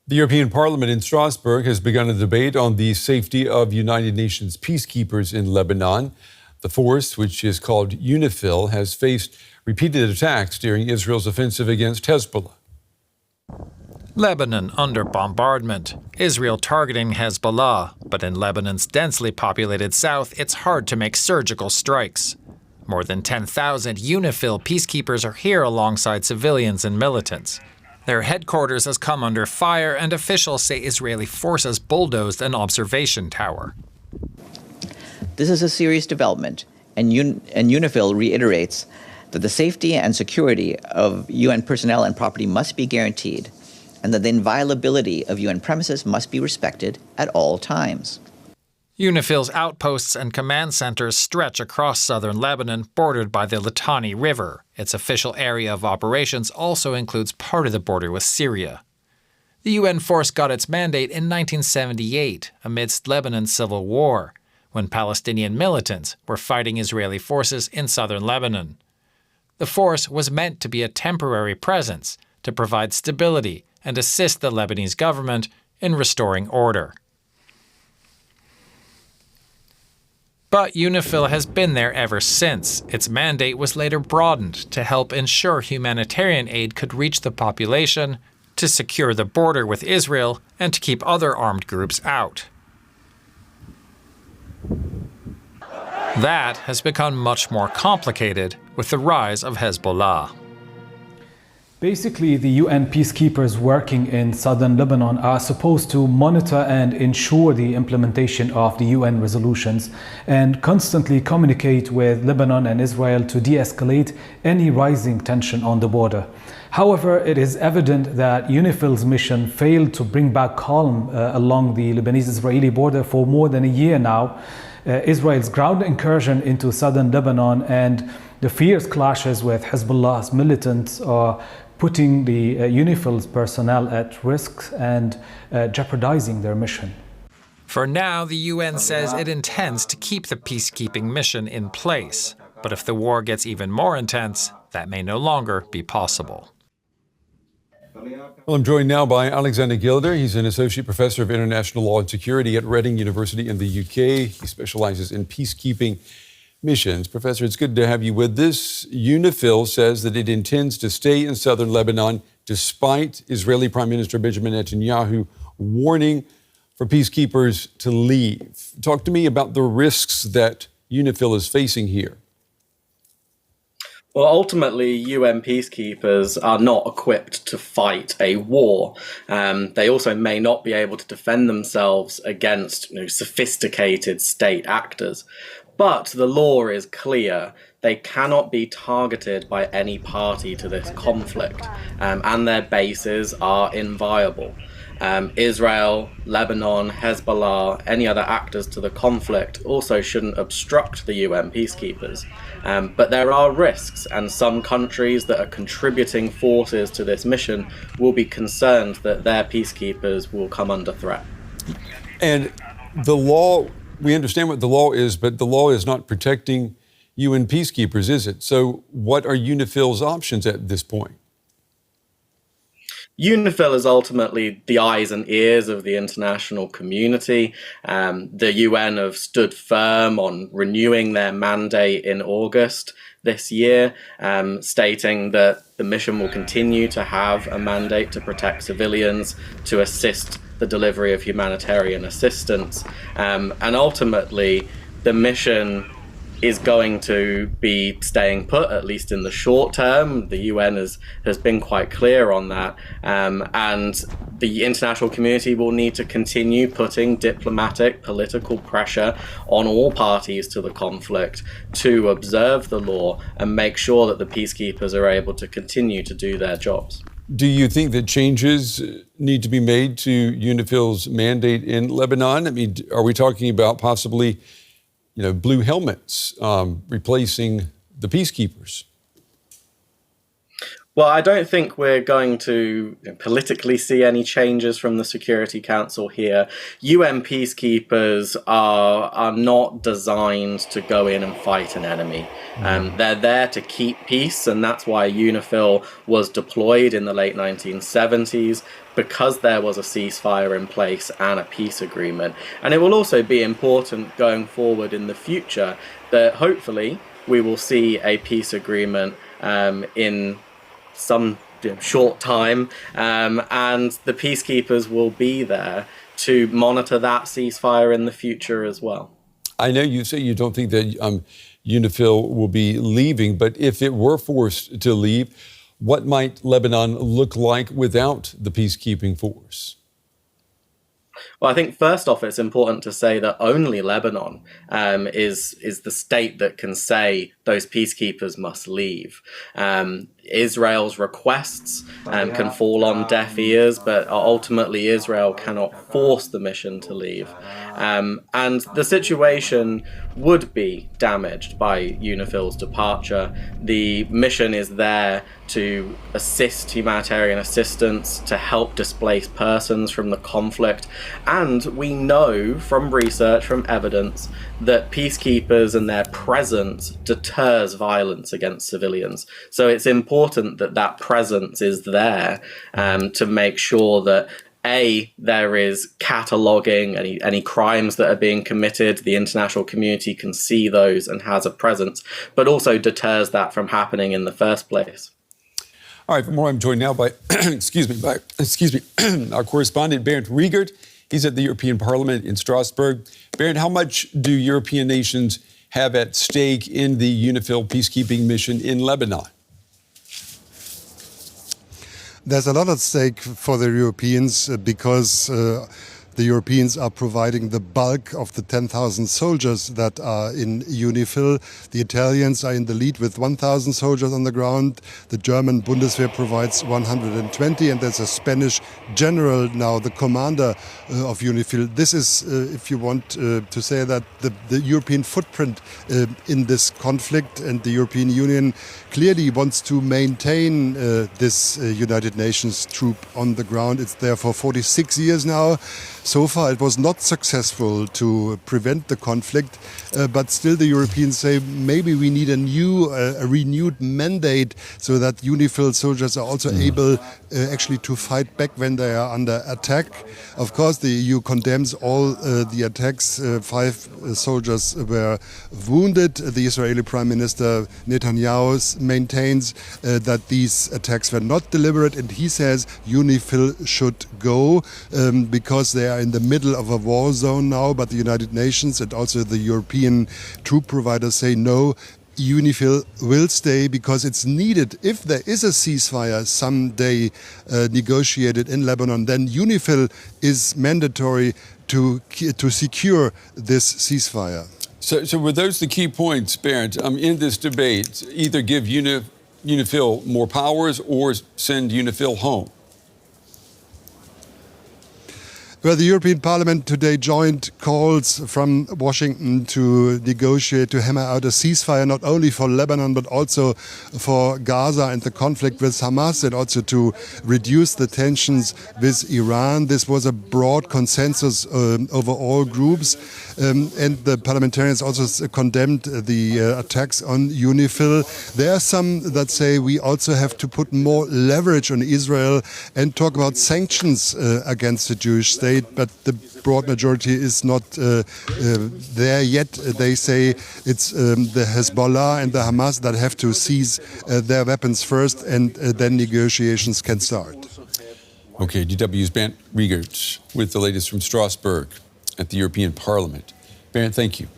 The European Parliament in Strasbourg has begun a debate on the safety of United Nations peacekeepers in Lebanon. The force, which is called UNIFIL, has faced repeated attacks during Israel's offensive against Hezbollah. Lebanon under bombardment. Israel targeting Hezbollah. But in Lebanon's densely populated south, it's hard to make surgical strikes. More than 10,000 UNIFIL peacekeepers are here alongside civilians and militants. Their headquarters has come under fire, and officials say Israeli forces bulldozed an observation tower. This is a serious development, and UNIFIL reiterates that the safety and security of UN personnel and property must be guaranteed, and that the inviolability of UN premises must be respected at all times. UNIFIL's outposts and command centers stretch across southern Lebanon, bordered by the Litani River. Its official area of operations also includes part of the border with Syria. The UN force got its mandate in 1978, amidst Lebanon's civil war, when Palestinian militants were fighting Israeli forces in southern Lebanon. The force was meant to be a temporary presence to provide stability and assist the Lebanese government in restoring order. But UNIFIL has been there ever since. Its mandate was later broadened to help ensure humanitarian aid could reach the population, to secure the border with Israel, and to keep other armed groups out. That has become much more complicated with the rise of Hezbollah. Basically, the UN peacekeepers working in southern Lebanon are supposed to monitor and ensure the implementation of the UN resolutions and constantly communicate with Lebanon and Israel to de-escalate any rising tension on the border. However, it is evident that UNIFIL's mission failed to bring back calm along the Lebanese-Israeli border for more than a year now. Israel's ground incursion into southern Lebanon and the fierce clashes with Hezbollah's militants are putting the UNIFIL's personnel at risk and jeopardizing their mission. For now, the UN says it intends to keep the peacekeeping mission in place. But if the war gets even more intense, that may no longer be possible. Well, I'm joined now by Alexander Gilder. He's an associate professor of international law and security at Reading University in the UK. He specializes in peacekeeping missions. Professor, it's good to have you with us. UNIFIL says that it intends to stay in southern Lebanon despite Israeli Prime Minister Benjamin Netanyahu warning for peacekeepers to leave. Talk to me about the risks that UNIFIL is facing here. Well, ultimately, UN peacekeepers are not equipped to fight a war. They also may not be able to defend themselves against sophisticated state actors. But the law is clear. They cannot be targeted by any party to this conflict, and their bases are inviolable. Israel, Lebanon, Hezbollah, any other actors to the conflict also shouldn't obstruct the UN peacekeepers. But there are risks, and some countries that are contributing forces to this mission will be concerned that their peacekeepers will come under threat. And the law, we understand what the law is, but the law is not protecting UN peacekeepers, is it? So what are UNIFIL's options at this point? UNIFIL is ultimately the eyes and ears of the international community. The UN have stood firm on renewing their mandate in August this year, stating that the mission will continue to have a mandate to protect civilians, to assist the delivery of humanitarian assistance. And ultimately, the mission is going to be staying put, at least in the short term. The UN has been quite clear on that. And the international community will need to continue putting diplomatic, political pressure on all parties to the conflict to observe the law and make sure that the peacekeepers are able to continue to do their jobs. Do you think that changes need to be made to UNIFIL's mandate in Lebanon? I mean, are we talking about possibly blue helmets replacing the peacekeepers? Well, I don't think we're going to politically see any changes from the Security Council here. UN peacekeepers are not designed to go in and fight an enemy. They're there to keep peace, and that's why UNIFIL was deployed in the late 1970s. because there was a ceasefire in place and a peace agreement. And it will also be important going forward in the future that hopefully we will see a peace agreement in some short time, and the peacekeepers will be there to monitor that ceasefire in the future as well. I know you say you don't think that UNIFIL will be leaving, but if it were forced to leave, what might Lebanon look like without the peacekeeping force? Well, I think first off, it's important to say that only Lebanon is the state that can say those peacekeepers must leave. Israel's requests can fall on deaf ears, but ultimately Israel cannot force the mission to leave. And the situation would be damaged by UNIFIL's departure. The mission is there to assist humanitarian assistance, to help displaced persons from the conflict. And we know from research, from evidence, that peacekeepers and their presence deters violence against civilians. So it's important that that presence is there to make sure that there is cataloguing any crimes that are being committed. The international community can see those and has a presence, but also deters that from happening in the first place. All right, for more, I'm joined now by, our correspondent, Bernd Riegert. He's at the European Parliament in Strasbourg. Bernd, how much do European nations have at stake in the UNIFIL peacekeeping mission in Lebanon? There's a lot at stake for the Europeans because the Europeans are providing the bulk of the 10,000 soldiers that are in UNIFIL. The Italians are in the lead with 1,000 soldiers on the ground. The German Bundeswehr provides 120, and there's a Spanish general now, the commander of UNIFIL. This is, if you want to say that, the European footprint in this conflict, and the European Union clearly wants to maintain this United Nations troop on the ground. It's there for 46 years now. So far, it was not successful to prevent the conflict, but still the Europeans say maybe we need a renewed mandate so that UNIFIL soldiers are also able actually to fight back when they are under attack. Of course, the EU condemns all the attacks. 5 soldiers were wounded. The Israeli Prime Minister Netanyahu maintains that these attacks were not deliberate, and he says UNIFIL should go because they are in the middle of a war zone now, but the United Nations and also the European troop providers say no, UNIFIL will stay because it's needed. If there is a ceasefire someday negotiated in Lebanon, then UNIFIL is mandatory to secure this ceasefire. So were those the key points, Bernd, in this debate? Either give UNIFIL more powers or send UNIFIL home? Well, the European Parliament today joined calls from Washington to negotiate, to hammer out a ceasefire, not only for Lebanon, but also for Gaza and the conflict with Hamas, and also to reduce the tensions with Iran. This was a broad consensus over all groups. And the parliamentarians also condemned the attacks on UNIFIL. There are some that say we also have to put more leverage on Israel and talk about sanctions against the Jewish state. But the broad majority is not there yet. They say it's the Hezbollah and the Hamas that have to seize their weapons first, and then negotiations can start. Okay, DW's Bernd Riegert with the latest from Strasbourg at the European Parliament. Bernd, thank you.